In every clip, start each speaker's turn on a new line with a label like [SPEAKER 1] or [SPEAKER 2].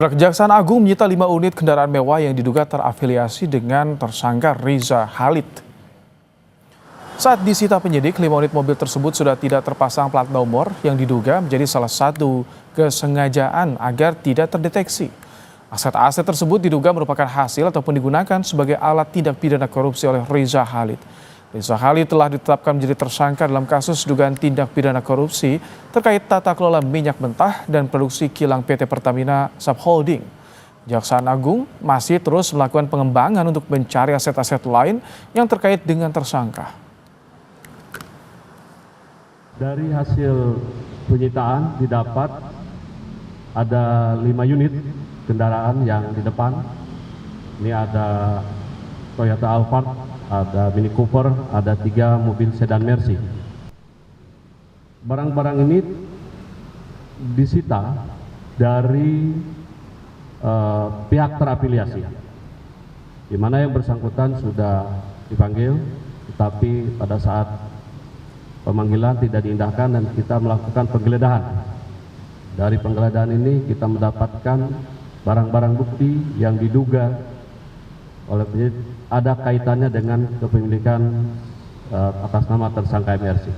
[SPEAKER 1] Kejaksaan Agung menyita 5 unit kendaraan mewah yang diduga terafiliasi dengan tersangka Riza Khalid. Saat disita penyidik, 5 unit mobil tersebut sudah tidak terpasang plat nomor yang diduga menjadi salah satu kesengajaan agar tidak terdeteksi. Aset-aset tersebut diduga merupakan hasil ataupun digunakan sebagai alat tindak pidana korupsi oleh Riza Khalid. Riza Khalid telah ditetapkan menjadi tersangka dalam kasus dugaan tindak pidana korupsi terkait tata kelola minyak mentah dan produksi kilang PT Pertamina Subholding. Kejaksaan Agung masih terus melakukan pengembangan untuk mencari aset-aset lain yang terkait dengan tersangka.
[SPEAKER 2] Dari hasil penyitaan didapat ada 5 unit kendaraan yang di depan. Ini ada Toyota Alphard, ada Mini Cooper, ada 3 mobil sedan Mercy. Barang-barang ini disita dari pihak terafiliasi, di mana yang bersangkutan sudah dipanggil, tetapi pada saat pemanggilan tidak diindahkan dan kita melakukan penggeledahan. Dari penggeledahan ini kita mendapatkan barang-barang bukti yang diduga oleh penyidik ada kaitannya dengan kepemilikan atas nama tersangka MRC.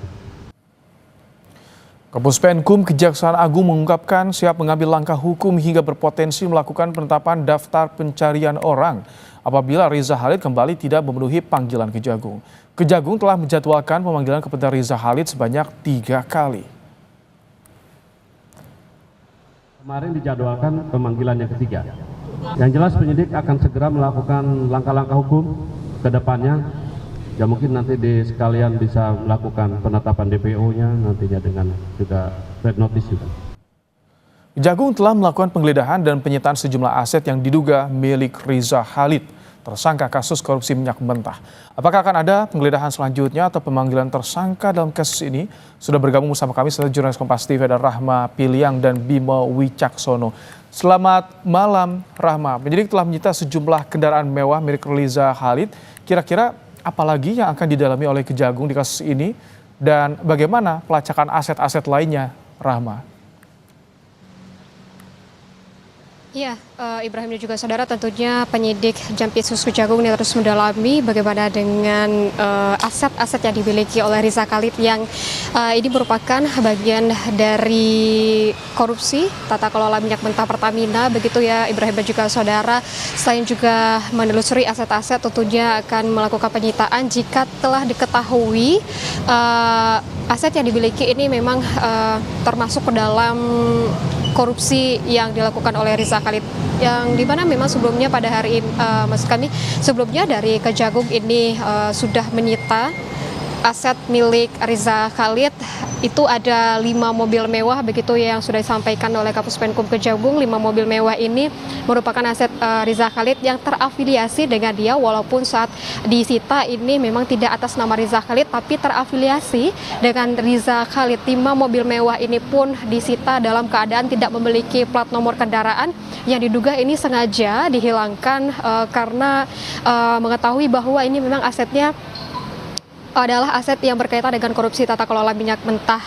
[SPEAKER 1] Kapuspenkum Kejaksaan Agung mengungkapkan siap mengambil langkah hukum hingga berpotensi melakukan penetapan daftar pencarian orang apabila Riza Khalid kembali tidak memenuhi panggilan Kejagung. Kejagung telah menjadwalkan pemanggilan kepada Riza Khalid sebanyak 3 kali.
[SPEAKER 2] Kemarin dijadwalkan pemanggilan yang ketiga. Yang jelas penyidik akan segera melakukan langkah-langkah hukum ke depannya. Ya mungkin nanti sekalian bisa melakukan penetapan DPO-nya nantinya dengan juga red notice juga.
[SPEAKER 1] Kejagung telah melakukan penggeledahan dan penyitaan sejumlah aset yang diduga milik Riza Khalid, tersangka kasus korupsi minyak mentah. Apakah akan ada penggeledahan selanjutnya atau pemanggilan tersangka dalam kasus ini? Sudah bergabung bersama kami jurnalis Kompas TV ada Rahma Piliang dan Bimo Wicaksono. Selamat malam Rahma. Penyidik telah menyita sejumlah kendaraan mewah milik Riza Khalid. Kira-kira apa lagi yang akan didalami oleh Kejagung di kasus ini dan bagaimana pelacakan aset-aset lainnya, Rahma?
[SPEAKER 3] Ya, Ibrahim dan juga saudara, tentunya penyidik Jampitsus Kejagung ini terus mendalami bagaimana dengan aset-aset yang dimiliki oleh Riza Khalid yang ini merupakan bagian dari korupsi tata kelola minyak mentah Pertamina, begitu ya Ibrahim dan juga saudara. Selain juga menelusuri aset-aset, tentunya akan melakukan penyitaan jika telah diketahui aset yang dimiliki ini memang termasuk ke dalam korupsi yang dilakukan oleh Riza Khalid, yang dimana memang sebelumnya pada hari ini, maksud kami sebelumnya dari Kejagung ini sudah menyita aset milik Riza Khalid. Itu ada 5 mobil mewah begitu yang sudah disampaikan oleh Kapuspenkum Kejagung. 5 mobil mewah ini merupakan aset Riza Khalid yang terafiliasi dengan dia, walaupun saat disita ini memang tidak atas nama Riza Khalid tapi terafiliasi dengan Riza Khalid. 5 mobil mewah ini pun disita dalam keadaan tidak memiliki plat nomor kendaraan yang diduga ini sengaja dihilangkan karena mengetahui bahwa ini memang asetnya adalah aset yang berkaitan dengan korupsi tata kelola minyak mentah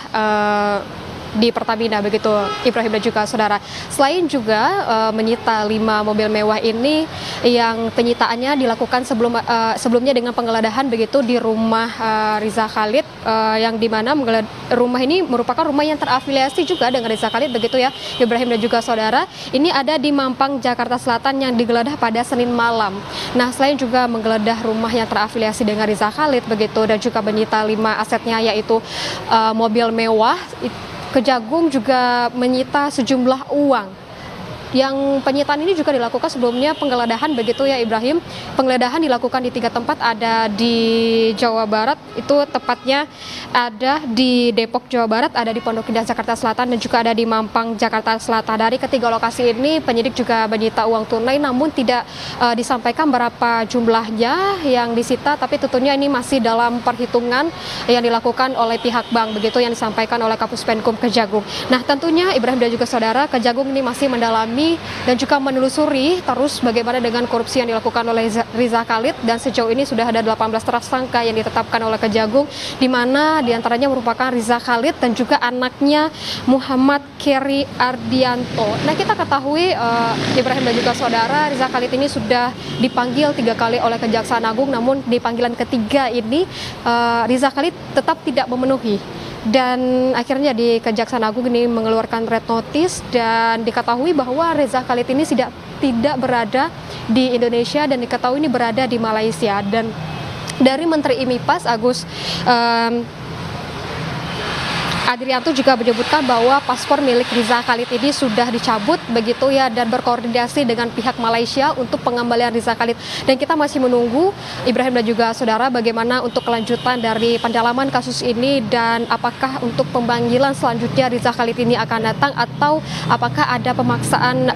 [SPEAKER 3] di Pertamina, begitu Ibrahim dan juga saudara. Selain juga menyita 5 mobil mewah ini yang penyitaannya dilakukan sebelumnya dengan penggeledahan begitu di rumah Riza Khalid, yang dimana rumah ini merupakan rumah yang terafiliasi juga dengan Riza Khalid, begitu ya Ibrahim dan juga saudara. Ini ada di Mampang, Jakarta Selatan yang digeledah pada Senin malam. Nah, selain juga menggeledah rumah yang terafiliasi dengan Riza Khalid begitu dan juga menyita 5 asetnya yaitu mobil mewah, Kejagung juga menyita sejumlah uang. Yang penyitaan ini juga dilakukan sebelumnya penggeledahan begitu ya Ibrahim. Penggeledahan dilakukan di 3 tempat, ada di Jawa Barat, itu tepatnya ada di Depok Jawa Barat, ada di Pondok Indah Jakarta Selatan dan juga ada di Mampang Jakarta Selatan. Dari ketiga lokasi ini penyidik juga menyita uang tunai, namun tidak disampaikan berapa jumlahnya yang disita, tapi tentunya ini masih dalam perhitungan yang dilakukan oleh pihak bank, begitu yang disampaikan oleh Kapuspenkum Kejagung. Nah, tentunya Ibrahim dan juga saudara, Kejagung ini masih mendalami mendalami dan juga menelusuri terus bagaimana dengan korupsi yang dilakukan oleh Riza Khalid, dan sejauh ini sudah ada 18 tersangka yang ditetapkan oleh Kejagung, di mana diantaranya merupakan Riza Khalid dan juga anaknya Muhammad Keri Ardianto. Nah, kita ketahui Ibrahim dan juga saudara, Riza Khalid ini sudah dipanggil 3 kali oleh Kejaksaan Agung, namun di panggilan ketiga ini Riza Khalid tetap tidak memenuhi. Dan akhirnya di Kejaksaan Agung ini mengeluarkan red notice, dan diketahui bahwa Riza Khalid ini tidak berada di Indonesia dan diketahui ini berada di Malaysia. Dan dari Menteri IMIPAS Agus Adrianto juga menyebutkan bahwa paspor milik Riza Khalid ini sudah dicabut begitu ya, dan berkoordinasi dengan pihak Malaysia untuk pengembalian Riza Khalid. Dan kita masih menunggu Ibrahim dan juga saudara bagaimana untuk kelanjutan dari pendalaman kasus ini, dan apakah untuk pemanggilan selanjutnya Riza Khalid ini akan datang atau apakah ada pemaksaan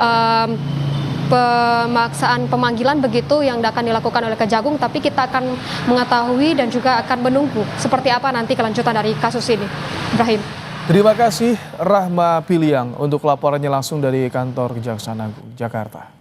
[SPEAKER 3] pemanggilan begitu yang akan dilakukan oleh Kejagung. Tapi kita akan mengetahui dan juga akan menunggu seperti apa nanti kelanjutan dari kasus ini. Ibrahim.
[SPEAKER 1] Terima kasih Rahma Piliang untuk laporannya langsung dari kantor Kejaksaan Agung Jakarta.